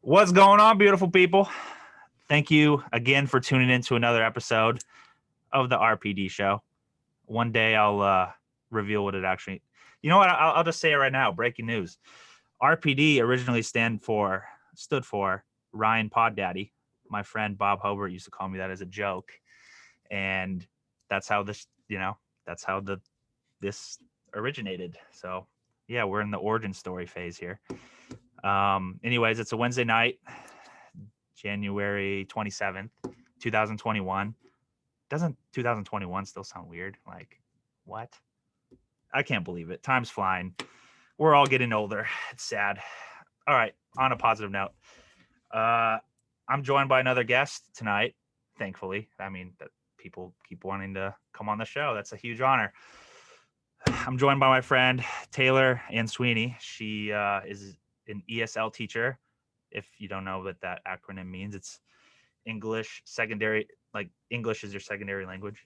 What's going on, beautiful people? Thank you again for tuning in to another episode of the RPD show. One day I'll reveal what it actually. You know what? I'll just say it right now. Breaking news: RPD originally stood for Ryan Pod Daddy. My friend Bob Hobart used to call me that as a joke, and that's how this originated. So yeah, we're in the origin story phase here. Anyways, it's a Wednesday night, January 27th, 2021. Doesn't 2021 still sound weird? Like, what? I can't believe it. Time's flying. We're all getting older. It's sad. All right, on a positive note. I'm joined by another guest tonight, thankfully. I mean, that people keep wanting to come on the show. That's a huge honor. I'm joined by my friend Taylor Ansuini. She is an ESL teacher. If you don't know what that acronym means, it's English secondary, like English is your secondary language.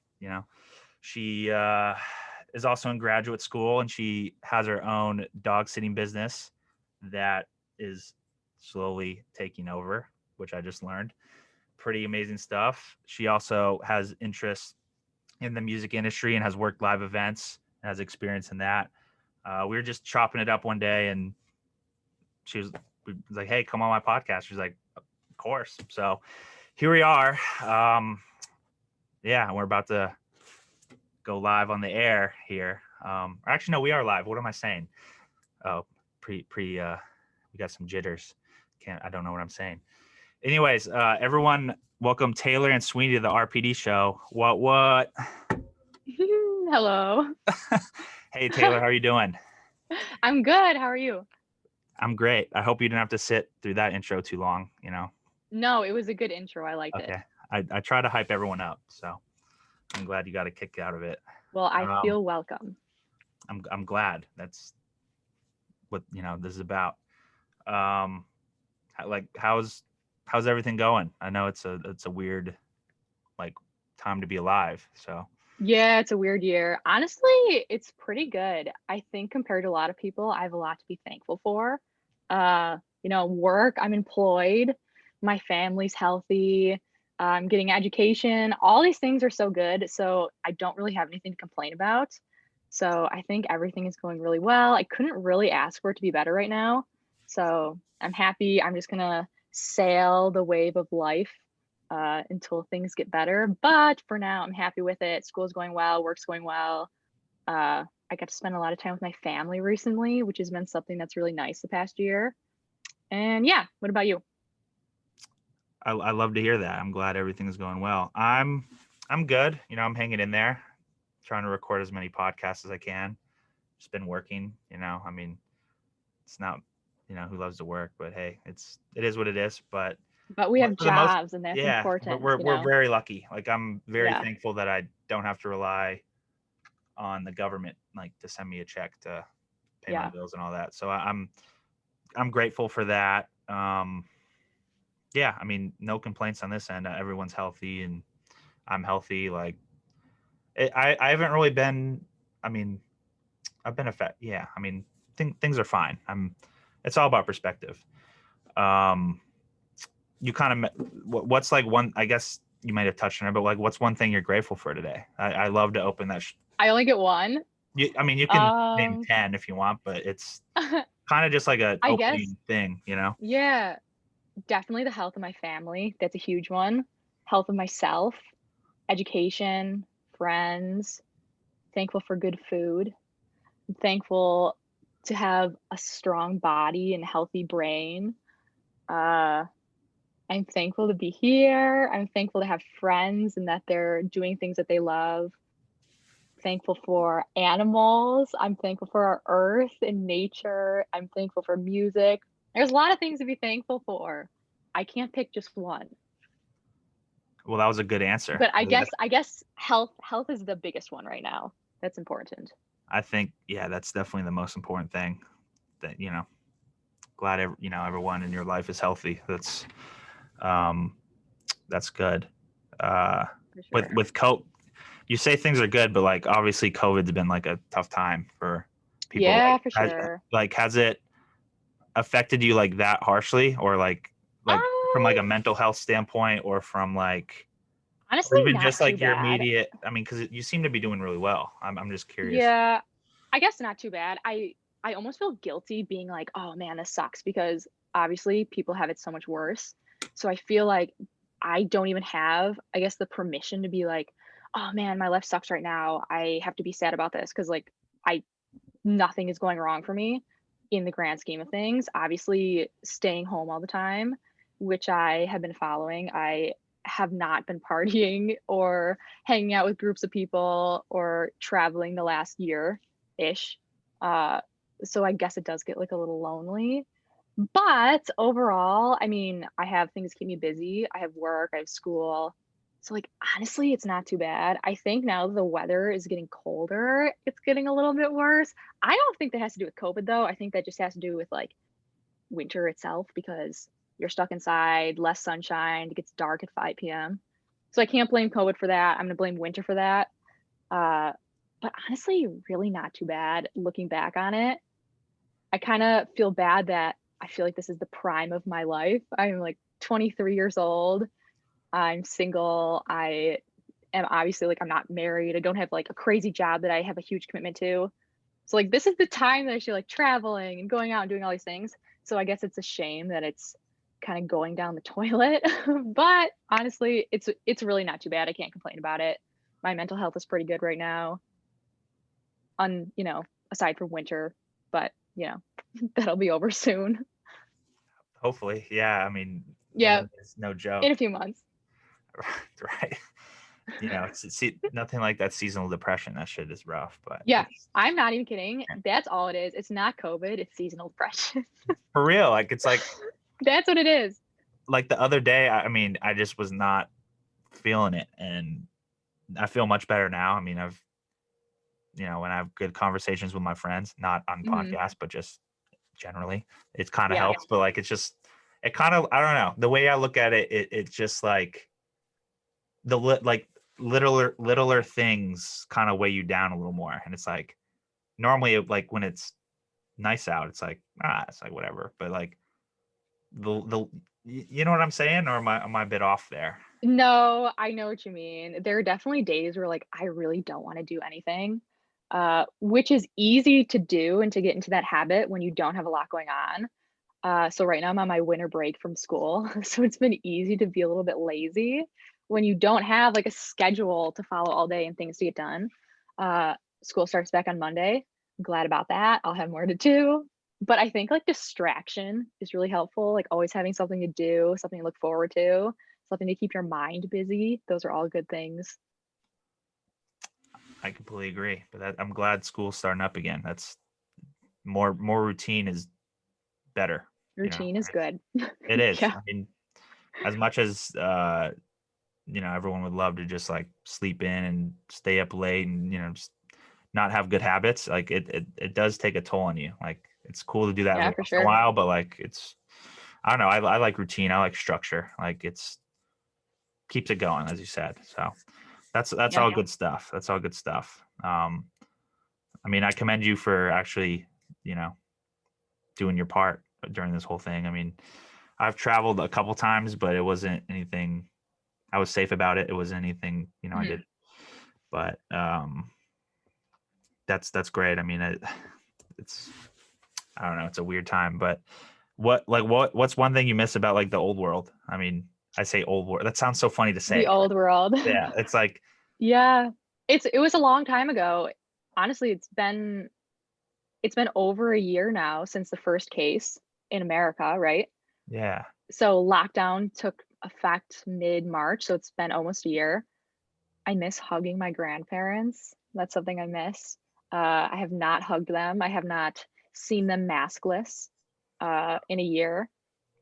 She is also in graduate school, and she has her own dog sitting business that is slowly taking over, which I just learned. Pretty amazing stuff. She also has interest in the music industry and has worked live events and has experience in that. We were just chopping it up one day, and she was like, "Hey, come on my podcast." She's like, "Of course." So here we are. We're about to go live on the air here. Actually, no, we are live. What am I saying? Oh, we got some jitters. I don't know what I'm saying. Anyways, everyone, welcome Taylor and Sweeney to the RPD show. What? Hello. Hey, Taylor, how are you doing? I'm good. How are you? I'm great. I hope you didn't have to sit through that intro too long, No, it was a good intro. I liked it. Okay. I try to hype everyone up, so I'm glad you got a kick out of it. Well, I feel welcome. I'm glad. That's what this is about. How's everything going? I know it's a weird time to be alive. So Yeah, it's a weird year. Honestly, it's pretty good. I think compared to a lot of people, I have a lot to be thankful for. Work, I'm employed, my family's healthy, I'm getting education. All these things are so good. So I don't really have anything to complain about. So I think everything is going really well. I couldn't really ask for it to be better right now. So I'm happy. I'm just gonna sail the wave of life until things get better. But for now, I'm happy with it. School's going well, work's going well. I got to spend a lot of time with my family recently, which has been something that's really nice the past year. And yeah, what about you? I love to hear that. I'm glad everything's going well. I'm good. I'm hanging in there, trying to record as many podcasts as I can. Just been working. I mean, it's not who loves to work, but hey, it is what it is. But we have for the most, jobs, and that's yeah, important. we're very lucky. Like, I'm very Yeah. thankful that I don't have to rely on the government to send me a check to pay my bills and all that. So I'm grateful for that. I mean, no complaints on this end. Everyone's healthy and I'm healthy. I haven't really been. I mean, I've been affected. Yeah, I mean, things are fine. It's all about perspective. You kind of what's one? I guess you might have touched on it, but what's one thing you're grateful for today? I love to open that. I only get one. You can name 10 if you want, but it's kind of just like a opening thing, Yeah, definitely the health of my family. That's a huge one. Health of myself, education, friends. Thankful for good food. I'm thankful to have a strong body and healthy brain. I'm thankful to be here. I'm thankful to have friends and that they're doing things that they love. Thankful for animals. I'm thankful for our earth and nature. I'm thankful for music. There's a lot of things to be thankful for. I can't pick just one. Well, that was a good answer. But I guess health is the biggest one right now. That's important. I think, yeah, that's definitely the most important thing. That glad everyone in your life is healthy. That's good. For sure. With COVID, you say things are good, but obviously COVID's been a tough time for people. Yeah, for sure. Has it affected you that harshly, or like from like a Um, mental health standpoint, or from like, or Honestly, even not just too like your bad. immediate, I mean, because you seem to be doing really well. I'm just curious. Yeah, I guess not too bad. I almost feel guilty being like, "Oh man, this sucks," because obviously people have it so much worse. So I feel like I don't even have, I guess, the permission to be like, "Oh man, my life sucks right now. I have to be sad about this," because like I nothing is going wrong for me in the grand scheme of things. Obviously, staying home all the time, which I have been following. I have not been partying or hanging out with groups of people or traveling the last year ish. Uh, so I guess it does get like a little lonely. But overall, I mean, I have things keep me busy. I have work, I have school. So like honestly, it's not too bad. I think now that the weather is getting colder, it's getting a little bit worse. I don't think that has to do with COVID though. I think that just has to do with like winter itself because you're stuck inside, less sunshine, it gets dark at 5 p.m. So I can't blame COVID for that. I'm gonna blame winter for that. Uh, but honestly, really not too bad looking back on it. I kinda feel bad that I feel like this is the prime of my life. I'm, like, 23 years old. I'm single. I am obviously, like, I'm not married. I don't have, like, a crazy job that I have a huge commitment to. So, like, this is the time that I should, like, traveling and going out and doing all these things. So I guess it's a shame that it's kinda going down the toilet. But honestly, it's really not too bad. I can't complain about it. My mental health is pretty good right now aside from winter, but, that'll be over soon. Hopefully, yeah. I mean, Yeah, it's no in a joke. few months. Right. See, nothing like that seasonal depression. That shit is rough, but Yeah, it's, I'm not even kidding. That's all it is. It's not COVID, it's seasonal depression. for real. Like, it's That's what it is. like the other day. I mean, I just was not feeling it, and I feel much better now. I mean, when I have good conversations with my friends, not on Mhm. podcasts, but just generally, it kind of Yeah. helps. But like, it's just, it kind of, I don't know. The way I look at it, it's just like like littler things kind of weigh you down a little more. And it's like, normally, like when it's nice out, it's like, it's like whatever. But like the you know what I'm saying? Or am I a bit off there? No, I know what you mean. There are definitely days where, like, I really don't wanna do anything, which is easy to do and to get into that habit when you don't have a lot going on. So right now I'm on my winter break from school, so it's been easy to be a little bit lazy when you don't have like a schedule to follow all day and things to get done. School starts back on Monday. I'm glad about that. I'll have more to do. But I think like distraction is really helpful, like always having something to do, something to look forward to, something to keep your mind busy. Those are all good things. I completely agree. But I'm glad school's starting up again. That's more routine is better. Routine is It's, good. it is. Yeah, I mean, as much as everyone would love to just like sleep in and stay up late and just not have good habits, like it does take a toll on you. Like, it's cool to do that yeah, every for once in a sure. while, but like, it's, I don't know. I like routine. I like structure. Like, it's keeps it going, as you said. So that's Yeah. all good stuff. That's all good stuff. I mean, I commend you for actually, you know, doing your part during this whole thing. I mean, I've traveled a couple times, but it wasn't anything. I was safe about it. It wasn't anything, I Mhm. did. But that's great. I mean, it's, I don't know. It's a weird time, but what's one thing you miss about like the old world? I mean, I say old world. That sounds so funny to The say. old world. Yeah, it's like, Yeah. It was a long time ago. Honestly, it's been over a year now since the first case in America, right? yeah, So lockdown took effect mid-March, so it's been almost a year. I miss hugging my grandparents. That's something I miss. I have not hugged them. I have not seen them maskless, in a year.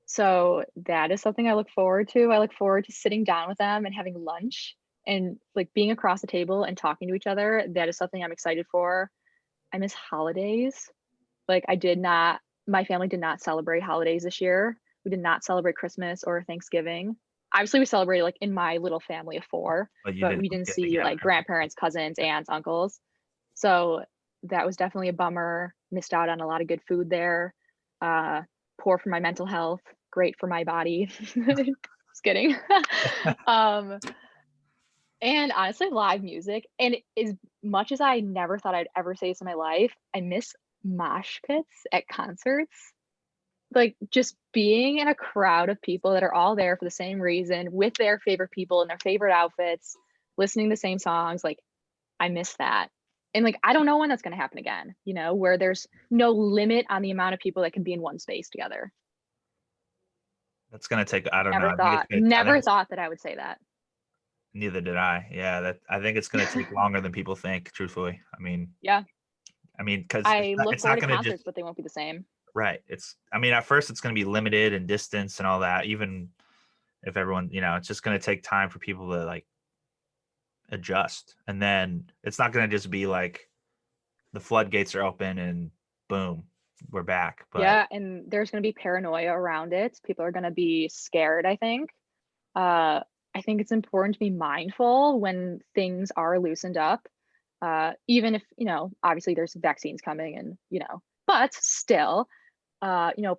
So that is something I look forward to. I look forward to sitting down with them and having lunch and, like, being across the table and talking to each other. That is something I'm excited for. I miss holidays. Like, I did not my family did not celebrate holidays this year. We did not celebrate Christmas or Thanksgiving. Obviously, we celebrated, like, in my little family of 4, but you but didn't we didn't get see, together. like, grandparents, cousins, aunts, uncles. So, that was definitely a bummer. Missed out on a lot of good food there. Uh, Poor for my mental health. great for my body. Just kidding. um, and honestly, live music. And as much as I never thought I'd ever say this in my life, I miss mosh pits at concerts. Like just being in a crowd of people that are all there for the same reason, with their favorite people in their favorite outfits, listening to the same songs. Like I miss that. And like I don't know when that's gonna happen again, where there's no limit on the amount of people that can be in one space together. That's gonna take. I don't know. Never I think it's thought, gonna. I think never it's, thought that I would say that. neither did I. Yeah, that I think it's gonna take longer than people think. Truthfully, Yeah. because I look it's forward not to gonna just concerts, but they won't be the same. right. It's. I mean, at first it's gonna be limited in distance and all that. Even if everyone, it's just gonna take time for people to like adjust, and then it's not gonna just be like the floodgates are open and boom, we're back. But Yeah, and there's gonna be paranoia around it. People are gonna be scared, I think. Uh, I think it's important to be mindful when things are loosened up. Even if, obviously there's vaccines coming and, but still,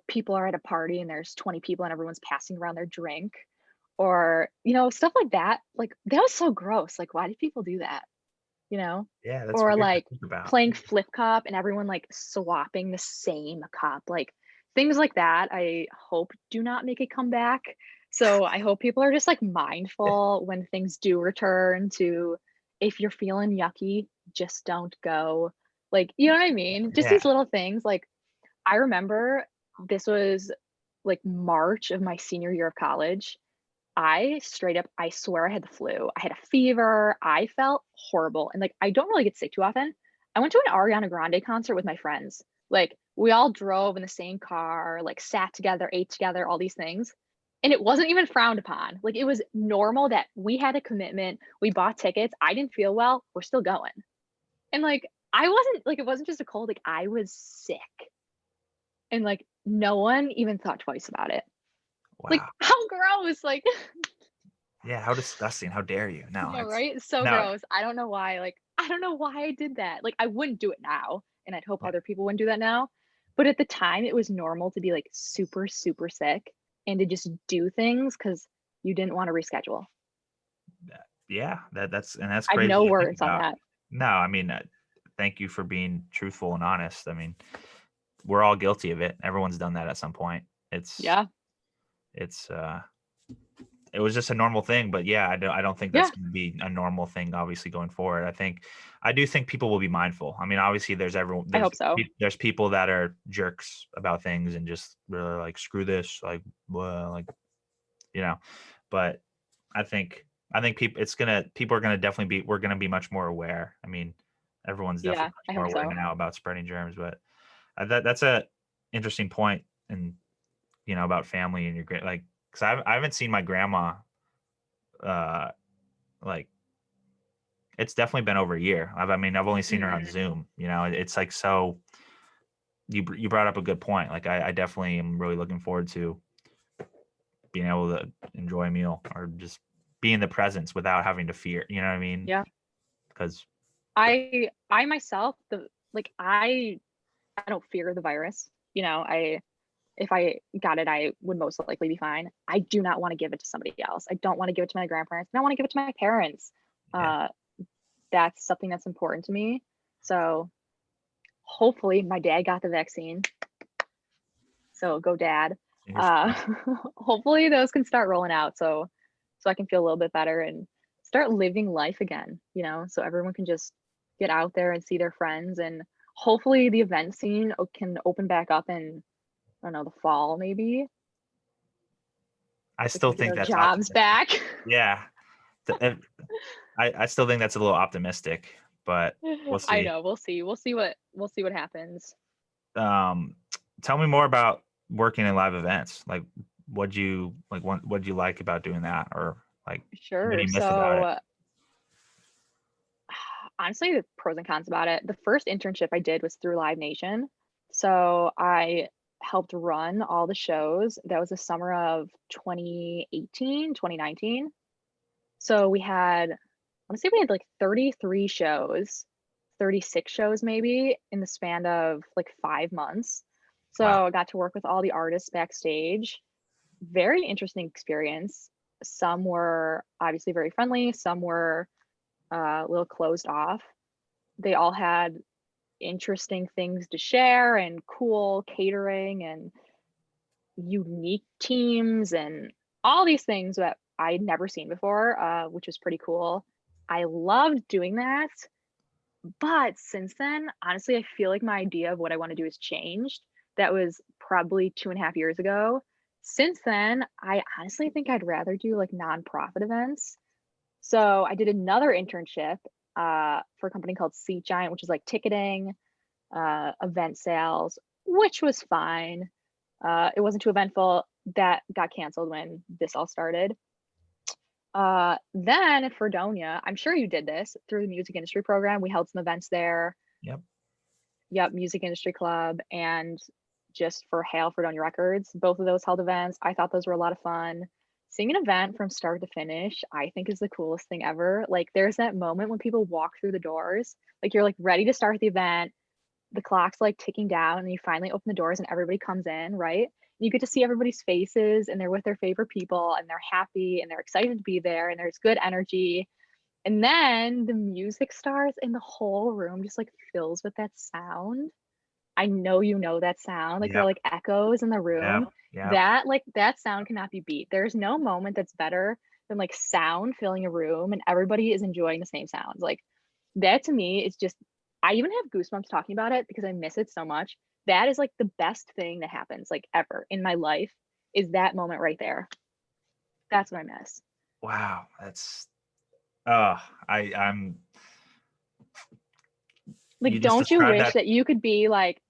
people are at a party and there's 20 people and everyone's passing around their drink or, stuff like that. Like that was so gross. Like, why did people do that? You know? yeah, that's Or weird to like think about. playing flip cup and everyone like swapping the same cup. Like things like that, I hope do not make a comeback. So I hope people are just like mindful when things do return to if you're feeling yucky, just don't go. Like, you know what I mean? Just Yeah. these little things. Like I remember this was like March of my senior year of college. I straight up, I swear I had the flu. I had a fever. I felt horrible. And like, I don't really get sick too often. I went to an Ariana Grande concert with my friends. Like, we all drove in the same car, like, sat together, ate together, all these things. And it wasn't even frowned upon. Like, it was normal that we had a commitment. We bought tickets. I didn't feel well. We're still going. And like, I wasn't like, it wasn't just a cold. Like, I was sick. And like, no one even thought twice about it. Like, Wow. how gross. Like, Yeah. How disgusting. How dare you? I No, know, it's right? It's so no. gross. I don't know why, like, I don't know why I did that. Like, I wouldn't do it now, and I'd hope Yeah, other people wouldn't do that now. But at the time, it was normal to be like super, super sick and to just do things because you didn't want to reschedule. yeah, that's I have crazy no to think words on about. that. No, I mean, thank you for being truthful and honest. I mean, we're all guilty of it. Everyone's done that at some point. It's Yeah. it's it was just a normal thing, but yeah, I don't think that's Yeah. going to be a normal thing obviously going forward. I do think people will be mindful. I mean, obviously I hope so. there's people that are jerks about things and just really like screw this, like well, like you know, but I think people are gonna definitely be we're gonna be much more aware. I mean, everyone's Yeah. definitely much I more hope aware so. now about spreading germs, but that's a interesting point, and about family and your great like because I haven't seen my grandma uh like it's definitely been over a year. I mean, I've only seen her on Mhm. Zoom. It's like so. You brought up a good point. Like I definitely am really looking forward to being able to enjoy a meal or just be in the presence without having to fear. You know what I mean? Yeah. Because I myself, I don't fear the virus. If I got it, I would most likely be fine. I do not want to give it to somebody else. I don't want to give it to my grandparents. I don't want to give it to my parents. yeah, Uh, that's something that's important to me. So hopefully my dad got the vaccine. So go dad. fingers Uh, crossed. hopefully those can start rolling out so I can feel a little bit better and start living life again, so everyone can just get out there and see their friends and hopefully the event scene can open back up in I don't know, the fall maybe. I We can still get think our that's jobs optimistic. back. Yeah, I still think that's a little optimistic, but we'll I see. know. We'll see what happens. Um, Tell me more about working in live events. Like, what'd you like about doing that, or like, what do Sure. you miss about it? So honestly, the pros and cons about it. The first internship I did was through Live Nation. So I helped run all the shows. That was the summer of 2018, 2019. So I want to say we had like 33 shows, 36 shows maybe in the span of like 5 months. So Wow. I got to work with all the artists backstage. very interesting experience. Some were obviously very friendly, some were a little closed off. They all had interesting things to share and cool catering and unique teams and all these things that I'd never seen before, which was pretty cool. I loved doing that. But since then, honestly, I feel like my idea of what I want to do has changed. That was probably 2.5 years ago. Since then, I honestly think I'd rather do like nonprofit events. So I did another internship for a company called Seat Giant, which is like ticketing, event sales, which was fine. It wasn't too eventful. That got canceled when this all started. Then at Fredonia, I'm sure you did this through the music industry program. We held some events there. Yep. Yep, Music Industry Club and just for Hail Fredonia Records. Both of those held events. I thought those were a lot of fun. Seeing an event from start to finish, I think is the coolest thing ever. Like there's that moment when people walk through the doors, like you're like ready to start the event, the clock's like ticking down and you finally open the doors and everybody comes in, right? You get to see everybody's faces and they're with their favorite people and they're happy and they're excited to be there and there's good energy. And then the music starts and the whole room just like fills with that sound. I know you know that sound. Like there are Yep. like echoes in the Yep. room. Yep. That sound cannot be beat. There's no moment that's better than like sound filling a room and everybody is enjoying the same sounds. Like that to me is just I even have goosebumps talking about it because I miss it so much. That is like the best thing that happens like ever in my life is that moment right there. That's what I miss. Wow. That's oh, I'm you Like, just don't you described wish that. that you could be like,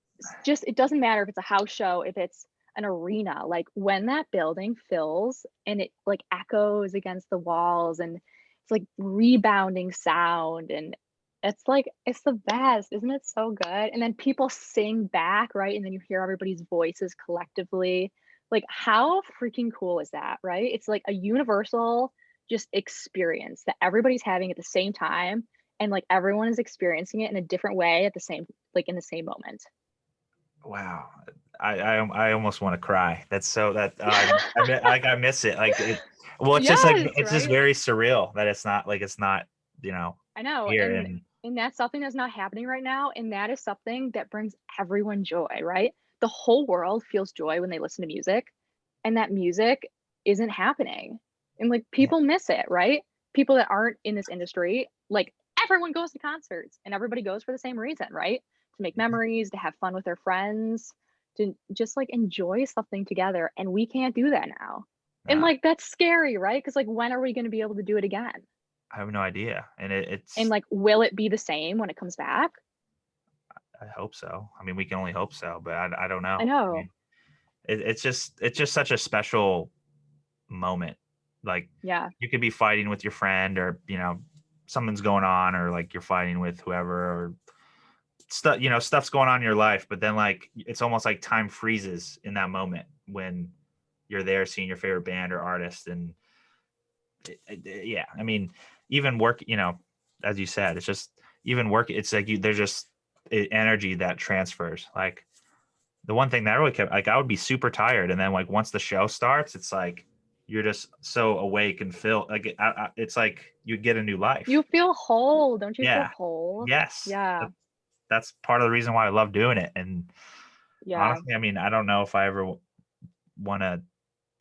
just, it doesn't matter if it's a house show, if it's an arena, like when that building fills and it like echoes against the walls and it's like rebounding sound and it's like, it's the best, isn't it so good? And then people sing back, right? And then you hear everybody's voices collectively. Like, how freaking cool is that, right? It's like a universal just experience that everybody's having at the same time and like everyone is experiencing it in a different way at the same like in the same moment. Wow. I almost want to cry. That's so that like I miss it. Like it. Well, it's just like Yes, it's just right? very surreal that it's not like it's not you know I know. here And that's something that's not happening right now. And that is something that brings everyone joy, right? The whole world feels joy when they listen to music, and that music isn't happening. And like yeah. people miss it, right? People that aren't in this industry, like everyone goes to concerts and everybody goes for the same reason, right? To make memories, to have fun with their friends, to just like enjoy something together. And we can't do that now. And Uh, like that's scary, right? Because like when are we going to be able to do it again? I have no idea, and And it's. like, will it be the same when it comes back? I hope so. I mean, we can only hope so, but I don't I know. I know. mean, it's just such a special moment. Like Yeah. you could be fighting with your friend, or something's going on, or like you're fighting with whoever, or stuff's going on in your life, but then like it's almost like time freezes in that moment when you're there seeing your favorite band or artist. And yeah, I mean, even work, as you said, it's just even work, it's like there's just energy that transfers. Like the one thing that really kept, like, I would be super tired, and then like once the show starts, it's like you're just so awake and feel like it's like you get a new life. You feel whole. Don't you feel Yeah. whole? Yes. Yeah. That's part of the reason why I love doing it. And Yeah. honestly, I mean, I don't know if I ever want to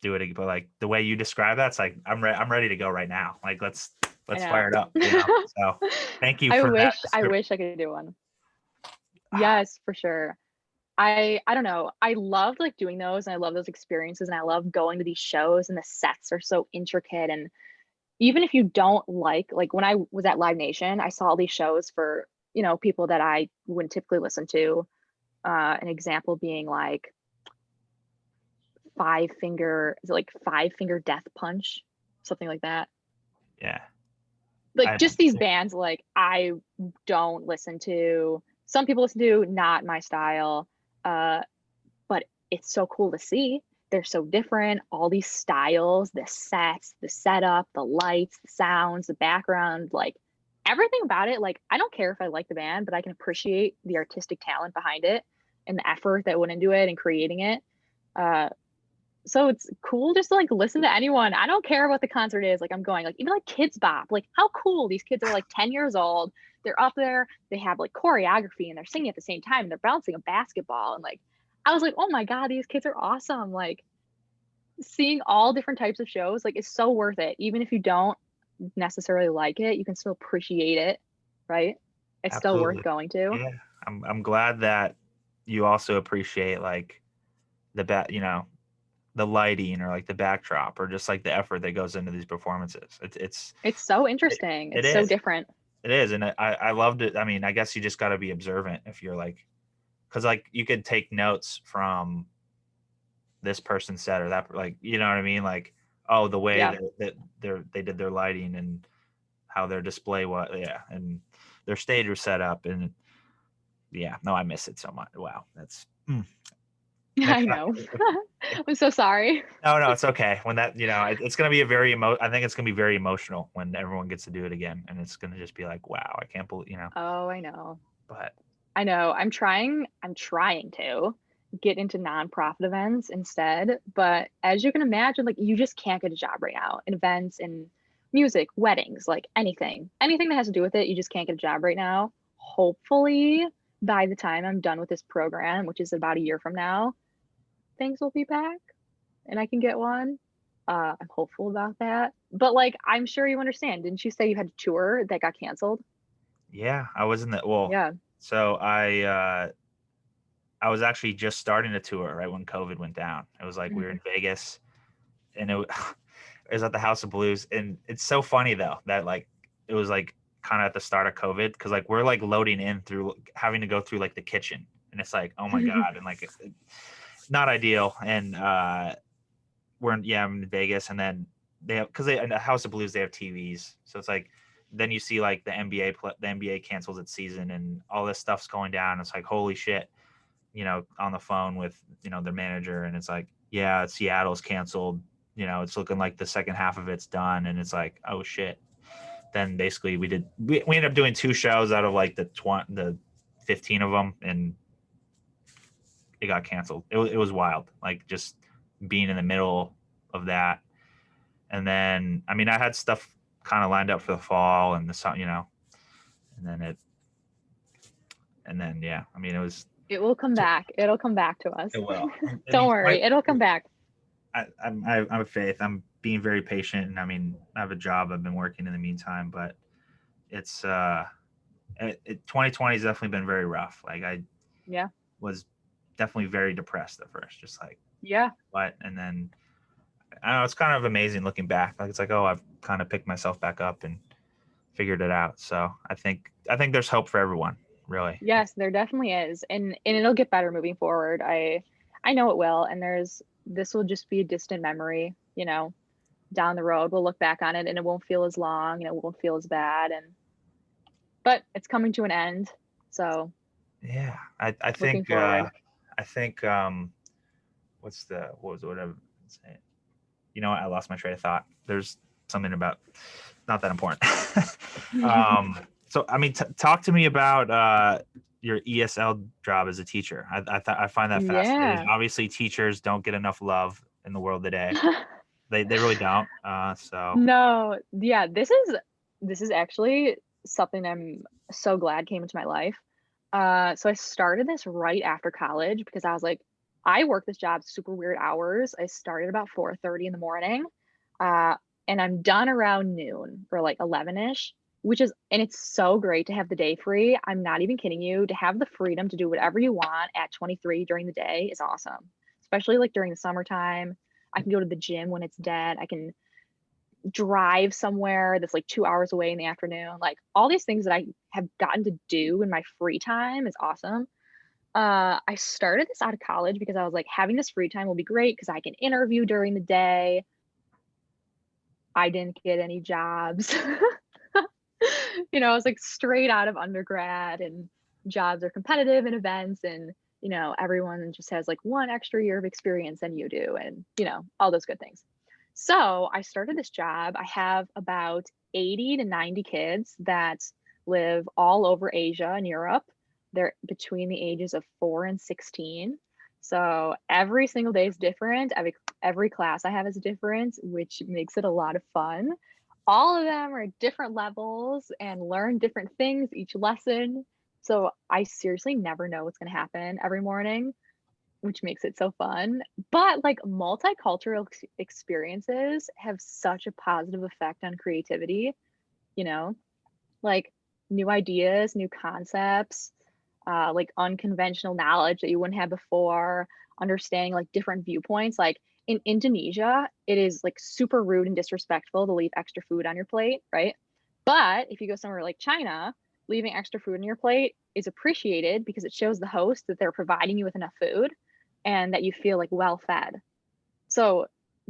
do it again, but like the way you describe that, it's like I'm ready to go right now. Like I let's know. fire it up. So thank you I for that wish I description. wish I could do one. Yes, for sure. I don't know. I loved like doing those and I love those experiences and I love going to these shows and the sets are so intricate and even if you don't like when I was at Live Nation, I saw all these shows for, people that I wouldn't typically listen to. An example being like is it like Five Finger Death Punch? Something like that. Yeah. Like I just these bands like I don't listen to. Some people listen to, not my style. Uh, but it's so cool to see. They're so different. All these styles, the sets, the setup, the lights, the sounds, the background, like everything about it. Like, I don't care if I like the band, but I can appreciate the artistic talent behind it and the effort that went into it and creating it. Uh, so it's cool just to like listen to anyone. I don't care what the concert is. Like I'm going, like even like Kids Bop. Like how cool, these kids are like 10 years old. They're up there. They have like choreography and they're singing at the same time. And they're bouncing a basketball. And like I was like, oh my God, these kids are awesome. Like seeing all different types of shows like is so worth it. Even if you don't necessarily like it, you can still appreciate it, right? It's still worth Absolutely. going to. Yeah. I'm glad that you also appreciate like the lighting or like the backdrop or just like the effort that goes into these performances. It's so It, interesting. it It's so is. different. It is. And I loved it. I mean, I guess you just got to be observant if you're like, because like you could take notes from this person said or that, like, you know what I mean? Like, oh, the way Yeah. they did their lighting and how their display was. Yeah. And their stage was set up. And yeah, no, I miss it so much. Wow. That's next I time. know. I'm so sorry. No, no, it's okay. When that, it's going to be I think it's going to be very emotional when everyone gets to do it again. And it's going to just be like, wow, I can't believe, Oh, I know. but I know. I'm trying to get into nonprofit events instead, but as you can imagine, like you just can't get a job right now in events and music, weddings, like anything. Anything that has to do with it, you just can't get a job right now. Hopefully, by the time I'm done with this program, which is about a year from now, things will be back and I can get one. I'm hopeful about that. But like I'm sure you understand. Didn't you say you had a tour that got canceled? yeah, I was in well, Yeah. so I was actually just starting a tour right when COVID went down. It was like we were Mhm. in Vegas and it was at the House of Blues. And it's so funny though that like it was like kind of at the start of COVID because like we're like loading in through having to go through like the kitchen. And it's like, oh my God. And like not ideal. And I'm in Vegas and then they have because they in the House of Blues they have TVs. So it's like then you see like the NBA cancels its season and all this stuff's going down. It's like holy shit, on the phone with their manager, and it's like, yeah, Seattle's canceled. It's looking like the second half of it's done, and it's like, oh shit. Then basically we ended up doing two shows out of like the 15 of them, and it got canceled. It was wild, like just being in the middle of that. And then I mean I had stuff kind of lined up for the fall and the sun, and then yeah, I mean it was It will come back. It'll come back to us. it will. I Don't mean worry, it'll come back. I have faith. I'm being very patient, and I mean, I have a job. I've been working in the meantime, but it's 2020 has definitely been very rough. Like I Yeah. was definitely very depressed at first, just like Yeah. what, and then I don't know. It's kind of amazing looking back. Like it's like, oh, I've kind of picked myself back up and figured it out. So I think there's hope for everyone, really. Yes, there definitely is. And it'll get better moving forward. I know it will. And this will just be a distant memory, down the road. We'll look back on it and it won't feel as long and it won't feel as bad. But it's coming to an end. So Yeah, I looking think forward. I think what was it, whatever. What, I lost my train of thought. There's something about not that important. So I mean, talk to me about your ESL job as a teacher. I find that fascinating. Yeah. Obviously, teachers don't get enough love in the world today. They really don't. So No, yeah, this is actually something I'm so glad came into my life. So I started this right after college because I was like, I work this job super weird hours. I started about 4:30 in the morning, uh, and I'm done around noon or like 11ish, and it's so great to have the day free. I'm not even kidding you. To have the freedom to do whatever you want at 23 during the day is awesome, especially like during the summertime. I can go to the gym when it's dead. I can drive somewhere that's like 2 hours away in the afternoon. Like all these things that I have gotten to do in my free time is awesome. I started this out of college because I was like, having this free time will be great because I can interview during the day. I didn't get any jobs. I was like straight out of undergrad, and jobs are competitive in events, and everyone just has like one extra year of experience than you do, and all those good things. So I started this job. I have about 80 to 90 kids that live all over Asia and Europe. They're between the ages of 4 and 16. So every single day is different. Every class I have is different, which makes it a lot of fun. All of them are at different levels and learn different things each lesson. So I seriously never know what's going to happen every morning, which makes it so fun. But like multicultural experiences have such a positive effect on creativity, you know, like new ideas, new concepts, like unconventional knowledge that you wouldn't have before, understanding like different viewpoints. Like in Indonesia, it is like super rude and disrespectful to leave extra food on your plate, right? But if you go somewhere like China, leaving extra food on your plate is appreciated because it shows the host that they're providing you with enough food and that you feel like well fed. So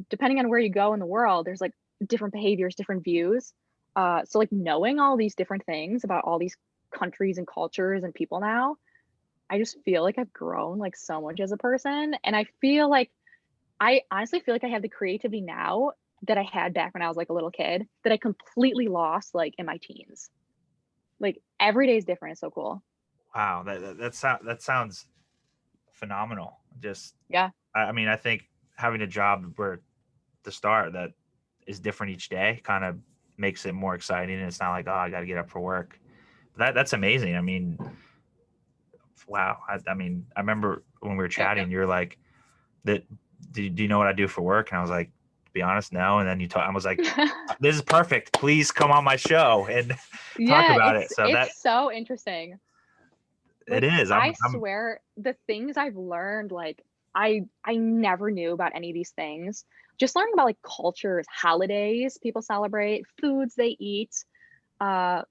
depending on where you go in the world, there's like different behaviors, different views. So like knowing all these different things about all these countries and cultures and people now, I just feel like I've grown like so much as a person. And I feel like I honestly feel like I have the creativity now that I had back when I was like a little kid that I completely lost like in my teens. Like every day is different. It's so cool. Wow, that sounds phenomenal. Just, Yeah. I mean, I think having a job where the start that is different each day kind of makes it more exciting, and it's not like, oh, I got to get up for work. That's amazing. I mean, wow. I mean, I remember when we were chatting, you're like, that. Do you know what I do for work? And I was like, to be honest, no. And then I was like, this is perfect. Please come on my show and talk Yeah, about it. So it's that so interesting. it Like, is. I I'm swear the things I've learned, like, I never knew about any of these things. Just learning about, like, cultures, holidays people celebrate, foods they eat, uh,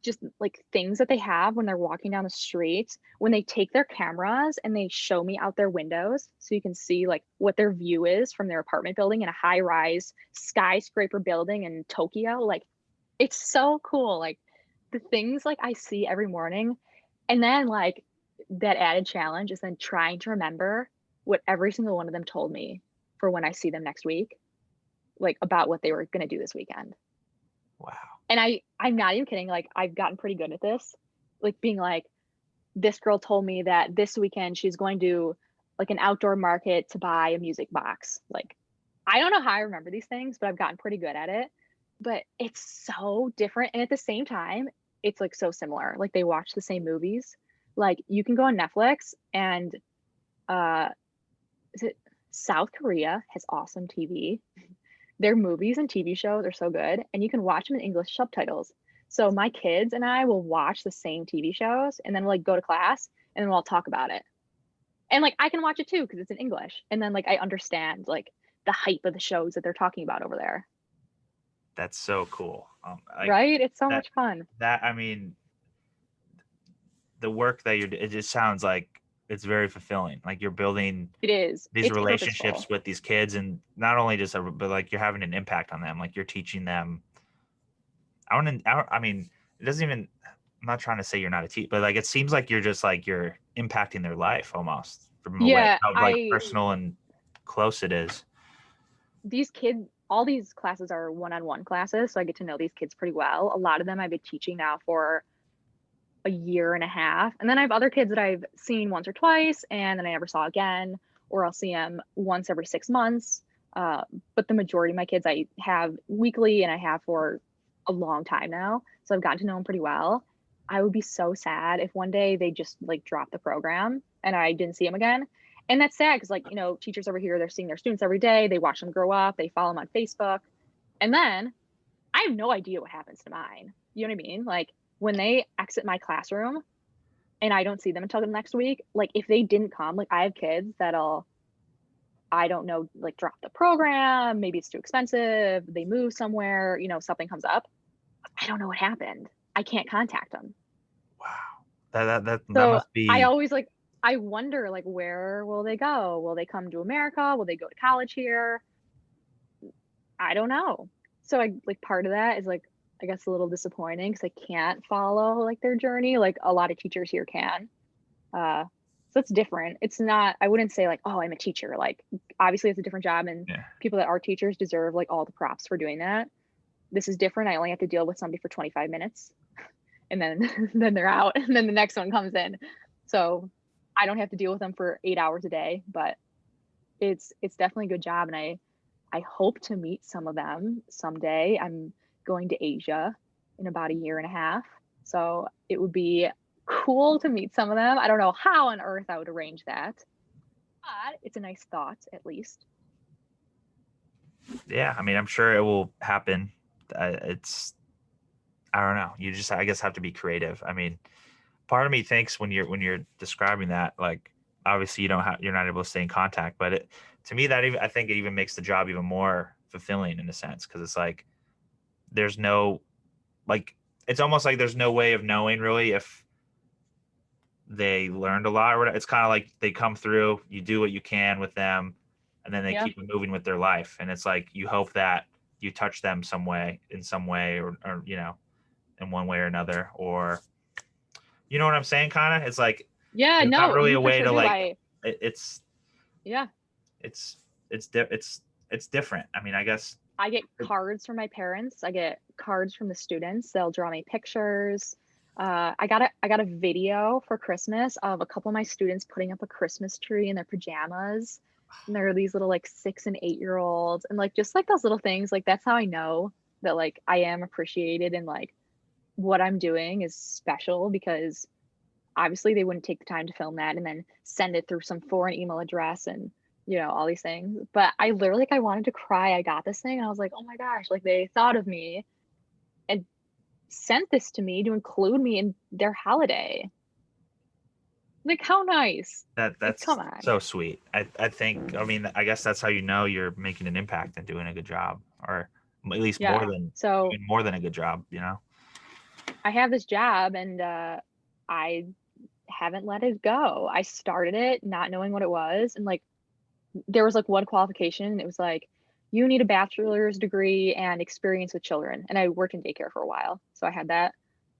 just, like, things that they have when they're walking down the street, when they take their cameras and they show me out their windows so you can see, like, what their view is from their apartment building in a high-rise skyscraper building in Tokyo, like, it's so cool, like, the things, like, I see every morning, and then, like, that added challenge is then trying to remember what every single one of them told me for when I see them next week, like, about what they were gonna do this weekend. wow. And I'm not even kidding, like, I've gotten pretty good at this, like, being like, "This girl told me that this weekend she's going to, like, an outdoor market to buy a music box." Like, I don't know how I remember these things, but I've gotten pretty good at it. But it's so different, and at the same time, it's, like, so similar. Like, they watch the same movies. Like, you can go on Netflix and, uh, is it South Korea has awesome TV. Their movies and TV shows are so good, and you can watch them in English subtitles. So my kids and I will watch the same TV shows, and then we'll, like, go to class, and then we'll all talk about it. And, like, I can watch it too because it's in English, and then, like, I understand, like, the hype of the shows that they're talking about over there, That's so cool. Like right? It's so that much fun. I mean, the work that it just sounds like it's very fulfilling. Like you're building It is. these It's relationships purposeful. with these kids, and not only just but like you're having an impact on them. Like you're teaching them. I mean, it doesn't even. I'm not trying to say you're not a teacher, but like it seems like you're just like you're impacting their life almost from the way Yeah, how like I personal and close it is. these kids all these classes are one-on-one classes, so I get to know these kids pretty well. A lot of them I've been teaching now for a year and a half. And then I have other kids that I've seen once or twice and then I never saw again, or I'll see them once every 6 months. Uh, but the majority of my kids I have weekly and I have for a long time now. So I've gotten to know them pretty well. I would be so sad if one day they just like drop the program and I didn't see them again. And that's sad because, like, teachers over here, they're seeing their students every day. They watch them grow up, they follow them on Facebook. And then I have no idea what happens to mine. You know what I mean? Like when they exit my classroom and I don't see them until the next week, like if they didn't come, like I have kids that'll, I don't know, like drop the program, maybe it's too expensive, they move somewhere, something comes up. I don't know what happened. I can't contact them. Wow, that So must I be. always like, I wonder like where will they go? Will they come to America? Will they go to college here? I don't know. So I like part of that is like I guess a little disappointing because I can't follow like their journey like a lot of teachers here can. Uh, so it's different. It's not. I wouldn't say like, oh, I'm a teacher. Like obviously it's a different job, and Yeah. people that are teachers deserve like all the props for doing that. This is different. I only have to deal with somebody for 25 minutes, and then then they're out, and then the next one comes in. So I don't have to deal with them for 8 hours a day, but it's definitely a good job, and I hope to meet some of them someday. I'm going to Asia in about a year and a half, so it would be cool to meet some of them. I don't know how on earth I would arrange that, but it's a nice thought at least. Yeah, I mean, I'm sure it will happen. It's I don't know. You just, I guess, have to be creative. I mean, part of me thinks when you're describing that, like, obviously you're not able to stay in contact, but to me that even, I think it even makes the job even more fulfilling in a sense, because it's like there's no, like, it's almost like there's no way of knowing really if they learned a lot or whatever. It's kind of like they come through, you do what you can with them, and then they Yeah. keep moving with their life. And it's like you hope that you touch them some way, in some way, or in one way or another, or you know what I'm saying? Kind of. It's like Yeah, there's not no, really you a for way sure to do. like. It's Yeah, it's it's different. I mean, I guess. I get cards from my parents. I get cards from the students. They'll draw me pictures. I got a video for Christmas of a couple of my students putting up a Christmas tree in their pajamas. And they're these little like 6 and 8 year olds. And like just like those little things, like that's how I know that like I am appreciated and like what I'm doing is special because obviously they wouldn't take the time to film that and then send it through some foreign email address and all these things. But I literally like I wanted to cry. I got this thing and I was like, oh my gosh, like they thought of me and sent this to me to include me in their holiday. Like how nice. Like That's come on. so sweet. I think, I mean, I guess that's how you know you're making an impact and doing a good job, or at least Yeah. So more than a good job, I have this job and I haven't let it go. I started it not knowing what it was and like there was like one qualification and it was like you need a bachelor's degree and experience with children, and I worked in daycare for a while so I had that.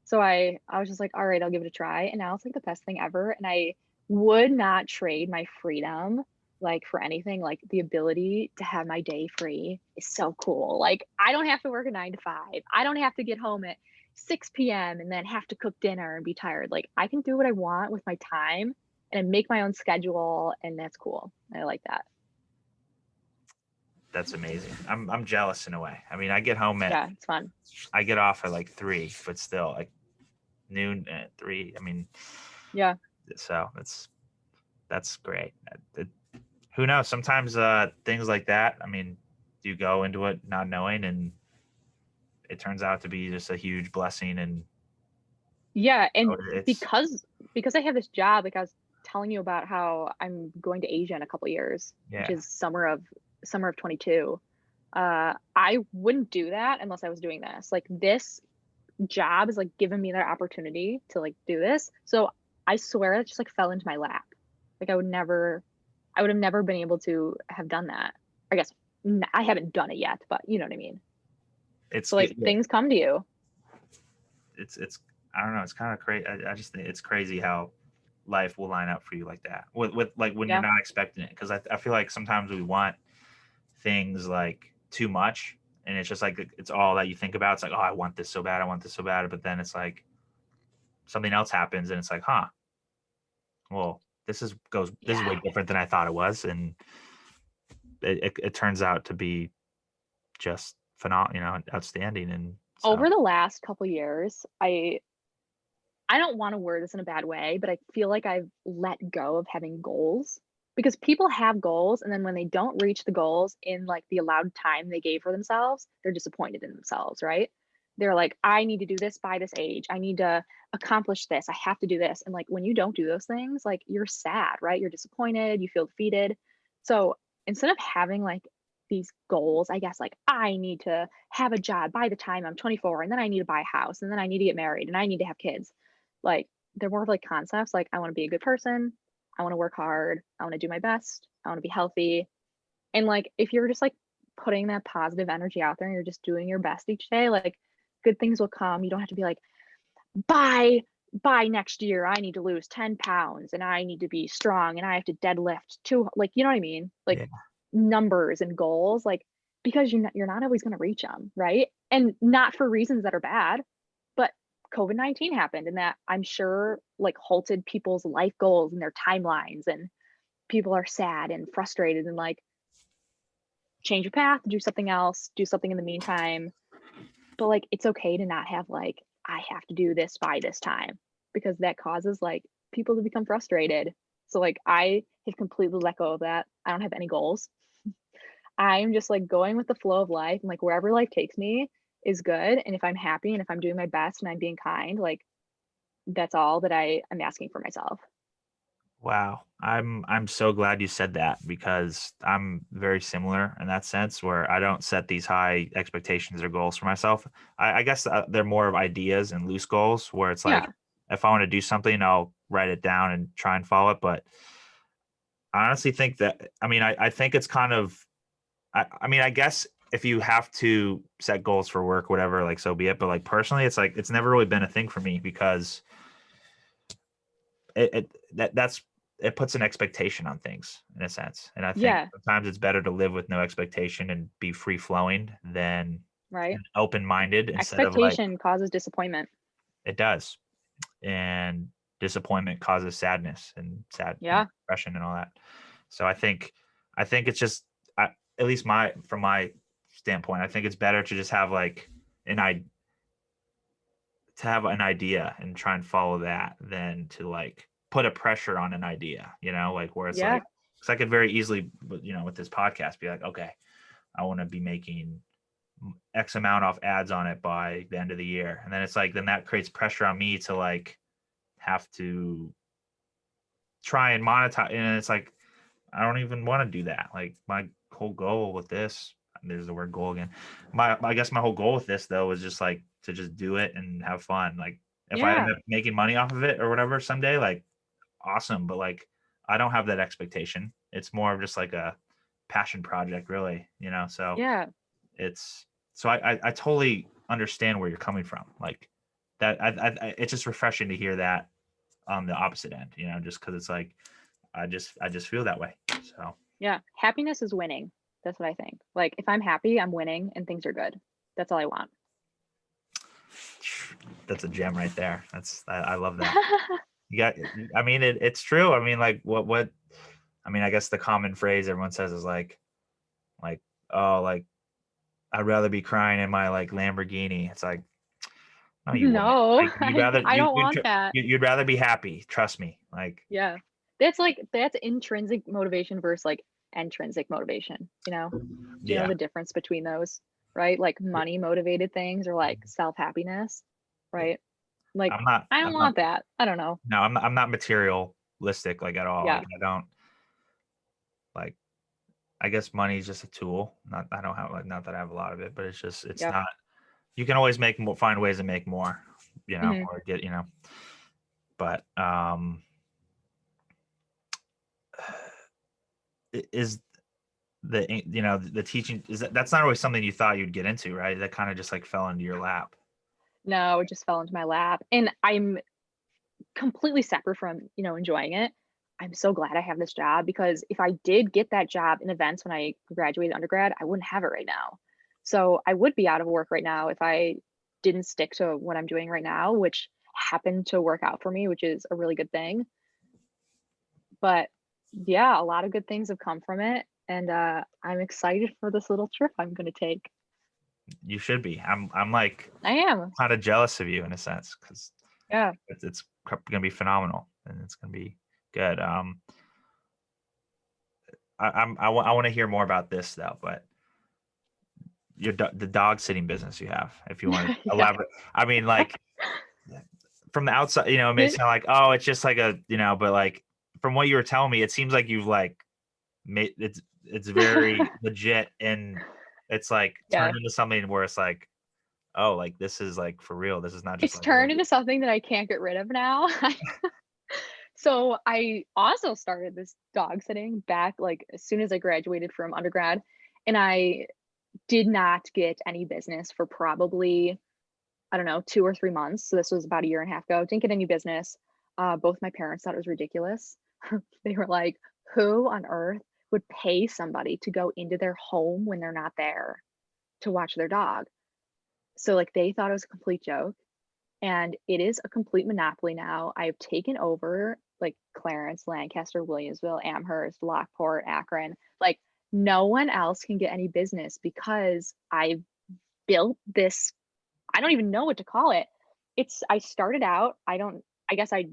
So I was just like, all right, I'll give it a try, and now it's like the best thing ever, and I would not trade my freedom like for anything. Like the ability to have my day free is so cool. Like I don't have to work a 9 to 5. I don't have to get home at 6 p.m. and then have to cook dinner and be tired. Like I can do what I want with my time and make my own schedule, and that's cool. I like that. that's amazing. I'm jealous in a way. I mean, Yeah, it's fun. I get off at like 3, but still like noon at 3. I mean, Yeah. so that's great. Who knows? Sometimes things like that. I mean, you go into it not knowing, and it turns out to be just a huge blessing. And Yeah, and it's because I have this job, like I was telling you about how I'm going to Asia in a couple years, which yeah, is summer of 22. I wouldn't do that unless I was doing this. Like this job is like giving me that opportunity to like do this. So I swear it just like fell into my lap. Like I would have never been able to have done that. I guess I haven't done it yet, but you know what I mean. it's So like yeah, things come to you. it's I don't know. It's kind of crazy. I just think it's crazy how life will line up for you like that, with like when you're Yeah. not expecting it. Because I feel like sometimes we want things like too much, and it's just like it's all that you think about. It's like, oh, I want this so bad, I want this so bad, but then it's like something else happens, and it's like, huh, well, this is way Yeah. different than I thought it was, and it turns out to be just phenomenal, outstanding. And so Over the last couple years, I don't want to word this in a bad way, but I feel like I've let go of having goals because people have goals and then when they don't reach the goals in like the allowed time they gave for themselves, they're disappointed in themselves, right? They're like, I need to do this by this age. I need to accomplish this. I have to do this. And like when you don't do those things, like you're sad, right? You're disappointed, you feel defeated. So instead of having like these goals, I guess like I need to have a job by the time I'm 24 and then I need to buy a house and then I need to get married and I need to have kids, like, they're more of like concepts, like, I wanna be a good person, I wanna work hard, I wanna do my best, I wanna be healthy, and, like, if you're just, like, putting that positive energy out there and you're just doing your best each day, like, good things will come. You don't have to be like, "By by next year, I need to lose 10 pounds, and I need to be strong, and I have to deadlift 2," like, you know what I mean? Like, yeah, numbers and goals, like, because you're not always gonna reach them, right? And not for reasons that are bad, but COVID-19 happened, and that I'm sure like halted people's life goals and their timelines, and people are sad and frustrated and like change your path, do something else, do something in the meantime. But like it's okay to not have like I have to do this by this time, because that causes like people to become frustrated. So like I have completely let go of that. I don't have any goals. I'm just like going with the flow of life, and like wherever life takes me is good. And if I'm happy and if I'm doing my best and I'm being kind, like that's all that I'm asking for myself. Wow. I'm so glad you said that because I'm very similar in that sense where I don't set these high expectations or goals for myself. I guess they're more of ideas and loose goals where it's like Yeah. if I want to do something, I'll write it down and try and follow it. But I honestly think that I think it's kind of I guess if you have to set goals for work, whatever, like so be it. But like personally, it's like it's never really been a thing for me because that's it puts an expectation on things in a sense. And I think Yeah. sometimes it's better to live with no expectation and be free flowing than Right. open minded instead of like Expectation causes disappointment. it does. And disappointment causes sadness and Yeah. depression and all that. So I think it's just at least from my standpoint, I think it's better to just have like an I to have an idea and try and follow that than to like put a pressure on an idea, like where it's Yeah. like, because I could very easily, with this podcast, be like, okay, I want to be making X amount off ads on it by the end of the year. And then it's like, then that creates pressure on me to like have to try and monetize. And it's like, I don't even want to do that. Like my whole goal with this, there's the word goal again. I guess my whole goal with this though was just like to just do it and have fun. Like if I end Yeah. up making money off of it or whatever someday, like awesome. But like I don't have that expectation. It's more of just like a passion project, really. So Yeah. it's so I totally understand where you're coming from. Like that, it's just refreshing to hear that on the opposite end. Just because it's like I just feel that way. So Yeah. Happiness is winning. That's what I think. Like if I'm happy, I'm winning and things are good. That's all I want. that's a gem right there. I love that. You got, it's true. Like what, I guess the common phrase everyone says is like, oh, like I'd rather be crying in my like Lamborghini. It's like, no, you wouldn't. No, Like you'd rather I don't want that. you'd rather be happy. Trust me. Like, Yeah. That's intrinsic motivation versus like intrinsic motivation, you know? Do you know yeah, the difference between those? Right? Like money motivated things or like self-happiness, yeah. right? Like I'm not, I don't I'm not, want that. I don't know. no, I'm not materialistic like at all. Like Yeah. I don't like, I guess money is just a tool. Not, I don't have like, not that I have a lot of it, but it's Yep. not, you can always make more, find ways to make more, Hmm. or get, but, is the teaching that's not always something you thought you'd get into, right? That kind of just like fell into your lap. No, it just fell into my lap. And I'm completely separate from, enjoying it. I'm so glad I have this job, because if I did get that job in events when I graduated undergrad, I wouldn't have it right now. So I would be out of work right now if I didn't stick to what I'm doing right now, which happened to work out for me, which is a really good thing. But yeah, a lot of good things have come from it. And I'm excited for this little trip I'm going to take. You should be. I'm like I am. kind of jealous of you in a sense because Yeah. it's gonna be phenomenal and it's gonna be good. I want to hear more about this though, but the dog sitting business you have, if you want to Yeah. elaborate. Like from the outside, it may Did- sound like, oh, it's just like but like from what you were telling me, it seems like you've like made it's very legit and it's like yeah. turned into something where it's like, oh, like this is like for real. This is not just It's like a turned into something that I can't get rid of now. So I also started this dog sitting back like as soon as I graduated from undergrad, and I did not get any business for probably, I don't know, 2 or 3 months. So this was about a year and a half ago. Didn't get any business. Both my parents thought it was ridiculous. They were like, "Who on earth would pay somebody to go into their home when they're not there to watch their dog?" So like they thought it was a complete joke. and it is a complete monopoly now. I've taken over like Clarence, Lancaster, Williamsville, Amherst, Lockport, Akron. Like no one else can get any business because I've built this. I don't even know what to call it. I started out, I guess I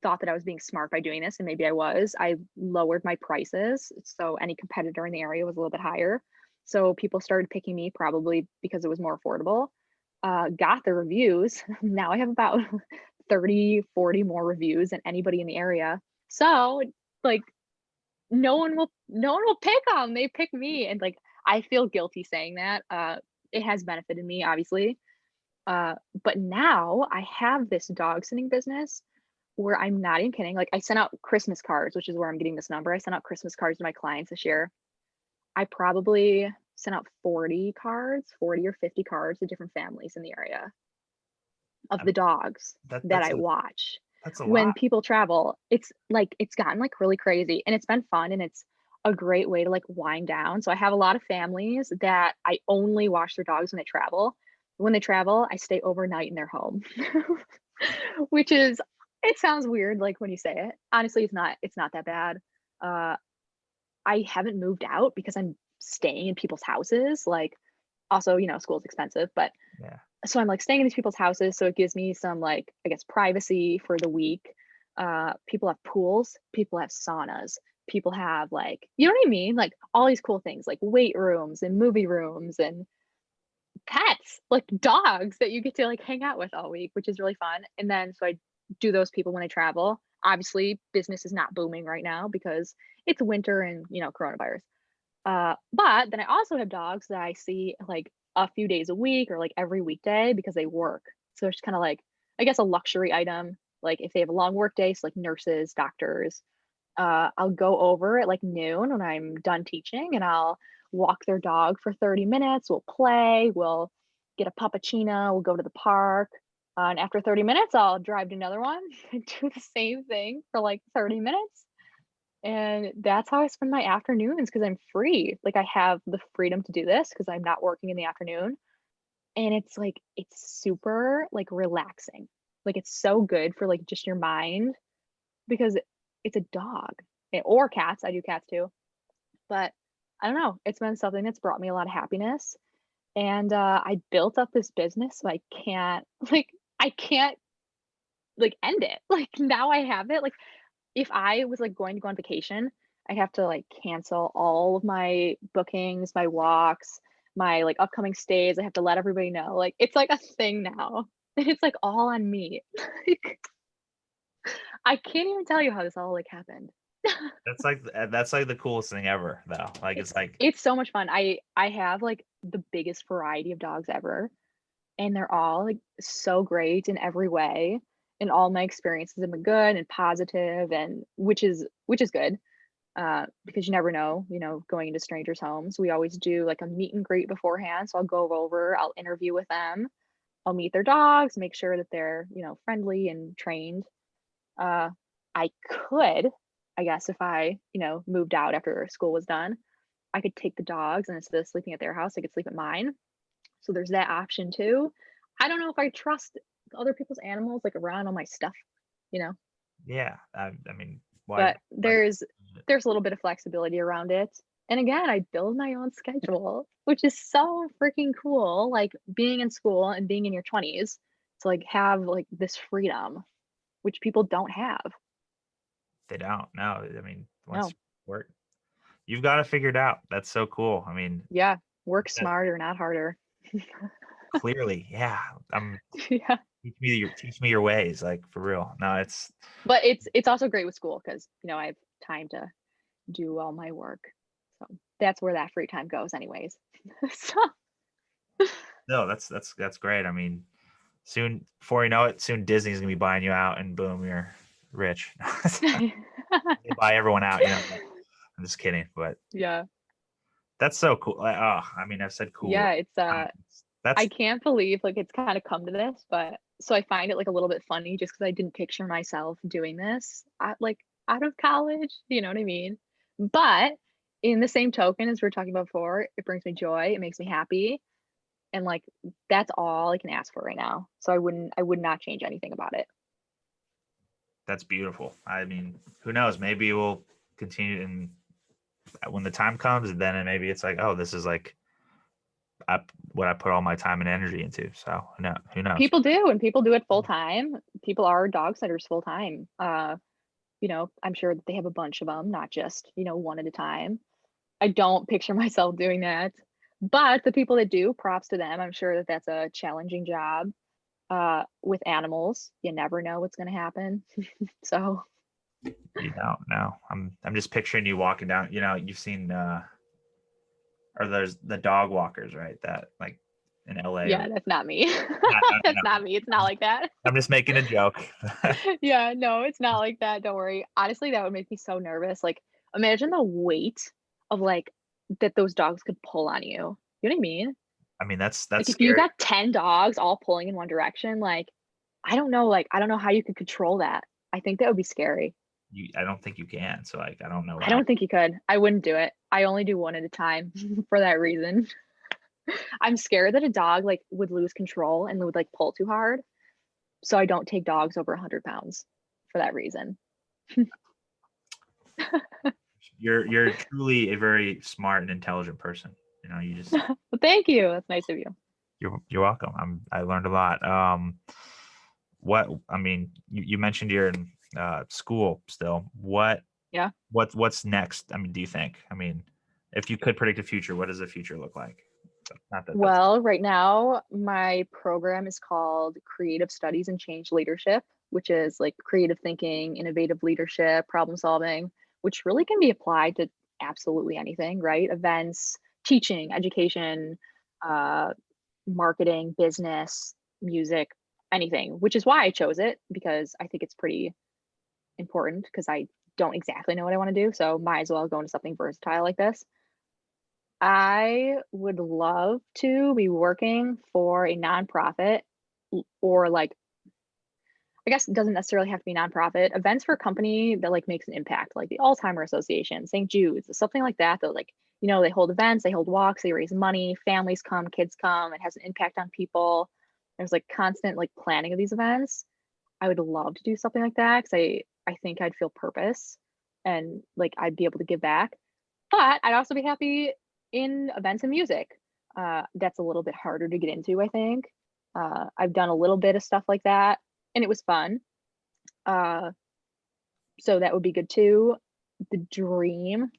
thought that I was being smart by doing this, and maybe I was. I lowered my prices, so any competitor in the area was a little bit higher. So people started picking me probably because it was more affordable. Got the reviews. Now I have about 30, 40 more reviews than anybody in the area. So like no one will pick them. They pick me, and like I feel guilty saying that. It has benefited me, obviously. But now I have this dog sitting business where I'm not even kidding. Like I sent out Christmas cards, which is where I'm getting this number. I sent out Christmas cards to my clients this year. I probably sent out 40 cards, 40 or 50 cards to different families in the area of Um, the dogs that that that's I a watch. that's a When lot. people travel, it's gotten like really crazy, and it's been fun, and it's a great way to like wind down. So I have a lot of families that I only watch their dogs when they travel. When they travel, I stay overnight in their home. Which is it sounds weird like when you say it. Honestly, it's not that bad. Uh I haven't moved out because I'm staying in people's houses. Like also, school's expensive, but Yeah. so I'm like staying in these people's houses, so it gives me some like I guess privacy for the week. People have pools, people have saunas, people have like you know what I mean? Like all these cool things like weight rooms and movie rooms and pets, like dogs that you get to like hang out with all week, which is really fun. And then so I do those people when I travel. Obviously, business is not booming right now because it's winter and coronavirus. But then I also have dogs that I see like a few days a week or like every weekday because they work. So it's kind of like I guess a luxury item. Like if they have a long work day, so like nurses, doctors, I'll go over at like noon when I'm done teaching and I'll walk their dog for 30 minutes. We'll play, we'll get a puppuccino, we'll go to the park. And after 30 minutes, I'll drive to another one and do the same thing for like 30 minutes. And that's how I spend my afternoons because I'm free. Like I have the freedom to do this because I'm not working in the afternoon. And it's like, it's super like relaxing. Like it's so good for like just your mind because it's a dog or cats. I do cats too. But I don't know. It's been something that's brought me a lot of happiness. And I built up this business so I can't I can't like end it. Like now I have it. Like if I was like going to go on vacation, I'd have to like cancel all of my bookings, my walks, my like upcoming stays. I have to let everybody know. Like it's like a thing now. And it's like all on me. Like, I can't even tell you how this all like happened. That's like the coolest thing ever, though. Like It's it's like it's so much fun. I have like the biggest variety of dogs ever, and they're all like so great in every way. And all my experiences have been good and positive, and which is good. Because you never know, going into strangers' homes. We always do like a meet and greet beforehand. So I'll go over, I'll interview with them, I'll meet their dogs, make sure that they're, friendly and trained. Uh, I could, I guess, if I, moved out after school was done, I could take the dogs and instead of sleeping at their house, I could sleep at mine. So there's that option too. I don't know if I trust other people's animals like around all my stuff, you know, yeah. I mean, why? but there's a little bit of flexibility around it. And again, I build my own schedule, which is so freaking cool. Like being in school and being in your 20s to like have like this freedom, which people don't have. They don't. No. I mean, once No. you work, you've got it figured out. That's so cool. I mean, Yeah. Work that smarter, not harder. clearly, yeah. Yeah. Teach me your ways, like for real. No, it's But it's also great with school because, I have time to do all my work. So that's where that free time goes anyways. So no, that's great. I mean, soon before you know it, soon Disney's gonna be buying you out, and boom, you're rich. They buy everyone out, I'm just kidding, but yeah. that's so cool. Oh, I mean, I've said cool. Yeah, it's I That's can't believe like it's kind of come to this, but so I find it like a little bit funny just because I didn't picture myself doing this like out of college, you know what I mean? But in the same token as we are talking about before, it brings me joy, it makes me happy. And like that's all I can ask for right now. So I would not change anything about it. That's beautiful. I mean, who knows? Maybe we'll continue, and when the time comes, then maybe it's like, oh, this is like what I put all my time and energy into. So no, who knows? People do, and people do it full time. People are dog sitters full time. You know, I'm sure that they have a bunch of them, not just, you know, one at a time. I don't picture myself doing that. But the people that do, props to them. I'm sure that that's a challenging job. With animals, you never know what's going to happen. So, You don't know. I'm just picturing you walking down. You know, you've seen or there's the dog walkers, right? That like in LA or yeah, that's not me. That's no. not me. It's not like that. I'm just making a joke. Yeah, no, it's not like that. Don't worry. Honestly, that would make me so nervous. Like, imagine the weight of like that those dogs could pull on you. You know what I mean? I mean, Like that's if you scary. got 10 dogs all pulling in one direction, like I don't know how you could control that. I think that would be scary. I don't think you can. So like, I don't know I how. don't think you could. I wouldn't do it. I only do one at a time for that reason. I'm scared that a dog like would lose control and would like pull too hard. So I don't take dogs over 100 pounds for that reason. You're truly a very smart and intelligent person. You know, you just Well, thank you. That's nice of you. you're welcome. I learned a lot. What I mean, you mentioned you're in school still. Yeah. What's next? I mean, do you think? I mean, if you could predict the future, what does the future look like? Not that that's Well, right now, my program is called Creative Studies and Change Leadership, which is like creative thinking, innovative leadership, problem solving, which really can be applied to absolutely anything, right? Events, teaching, education, uh, marketing, business, music, anything, which is why I chose it because I think it's pretty important because I don't exactly know what I want to do. So might as well go into something versatile like this. I would love to be working for a nonprofit or like I guess it doesn't necessarily have to be nonprofit events for a company that like makes an impact, like the Alzheimer Association, St. Jude's, something like that. That like you know they hold events, they hold walks, they raise money, families come, kids come. It has an impact on people. There's like constant like planning of these events. I would love to do something like that because I think I'd feel purpose and like I'd be able to give back. But I'd also be happy in events and music. That's a little bit harder to get into, I think. I've done a little bit of stuff like that, and it was fun. Uh, so that would be good too. The dream,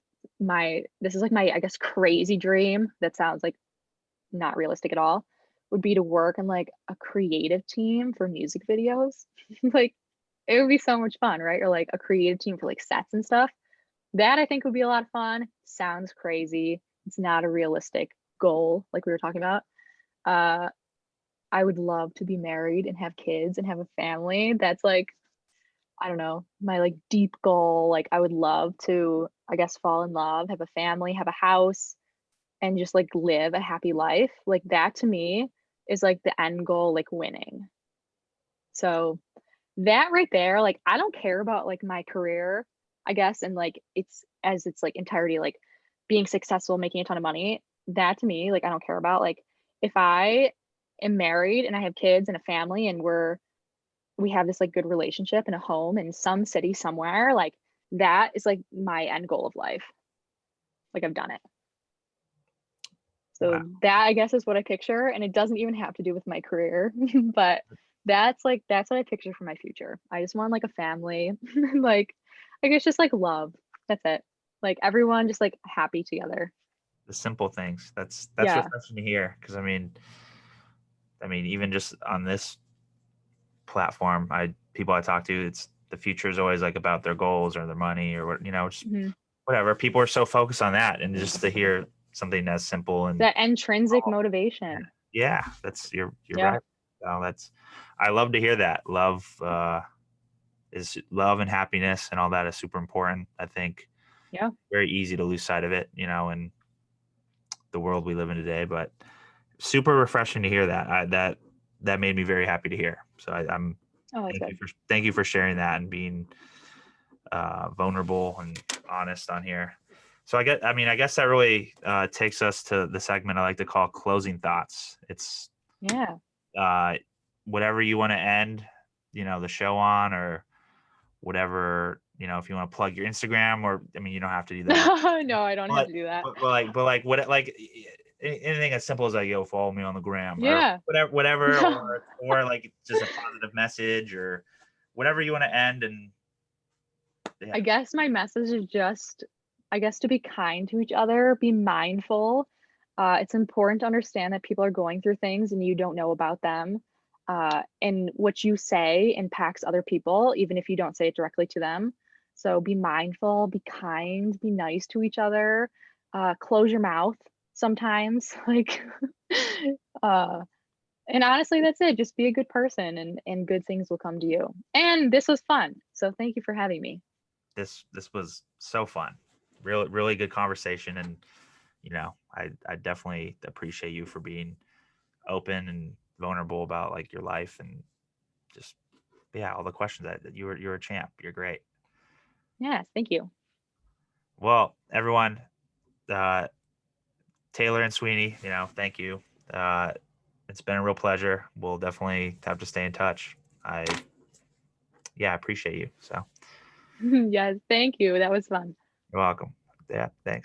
my this is like my I guess crazy dream that sounds like not realistic at all, would be to work in like a creative team for music videos. Like it would be so much fun, right? Or like a creative team for like sets and stuff. That I think would be a lot of fun. Sounds crazy. It's not a realistic goal like we were talking about. Uh, I would love to be married and have kids and have a family. That's like, I don't know, my like deep goal. Like I would love to, I guess, fall in love, have a family, have a house, and just like live a happy life. Like that to me is like the end goal, like winning. So that right there, like I don't care about like my career, I guess, and like it's like entirety, like being successful, making a ton of money. That to me, like I don't care about. Like if I am married and I have kids and a family and we have this like good relationship and a home in some city somewhere, like that is like my end goal of life. Like I've done it. So wow. that I guess is what I picture. And it doesn't even have to do with my career, but that's what I picture for my future. I just want like a family, like I guess just like love. That's it. Like everyone just like happy together. The simple things. That's Yeah. refreshing to hear because I mean, even just on this platform, people I talk to, it's the future is always like about their goals or their money or what, you know, just Mhm. whatever. People are so focused on that, and just to hear something as simple and That intrinsic oh, motivation. yeah, that's you're Yeah. right. That's I love to hear that. Love and happiness and all that is super important. I think Yeah. very easy to lose sight of it, you know, in the world we live in today. But super refreshing to hear that. That made me very happy to hear. So I'm Oh, that's good. thank you for sharing that and being vulnerable and honest on here. So I guess that really takes us to the segment I like to call closing thoughts. It's Yeah. uh, whatever you want to end, the show on, or whatever, if you want to plug your Instagram, or I mean, you don't have to do that. No, I don't have But to do that. but like what like anything as simple as like, yo, follow me on the gram or Yeah. whatever, or like just a positive message or whatever you want to end. And I yeah, guess my message is just, I guess, to be kind to each other, be mindful. It's important to understand that people are going through things and you don't know about them. And what you say impacts other people, even if you don't say it directly to them. So be mindful, be kind, be nice to each other. Close your mouth sometimes. Like, uh, and honestly, that's it. Just be a good person and good things will come to you. And this was fun. So thank you for having me. this was so fun, really good conversation. And I definitely appreciate you for being open and vulnerable about like your life, and just, yeah, all the questions. That you're a champ. You're great. Yes, thank you. Well, everyone, uh, Taylor and Sweeney, thank you. Uh, it's been a real pleasure. We'll definitely have to stay in touch. I appreciate you. So Yes, thank you. That was fun. you're welcome. Yeah, thanks.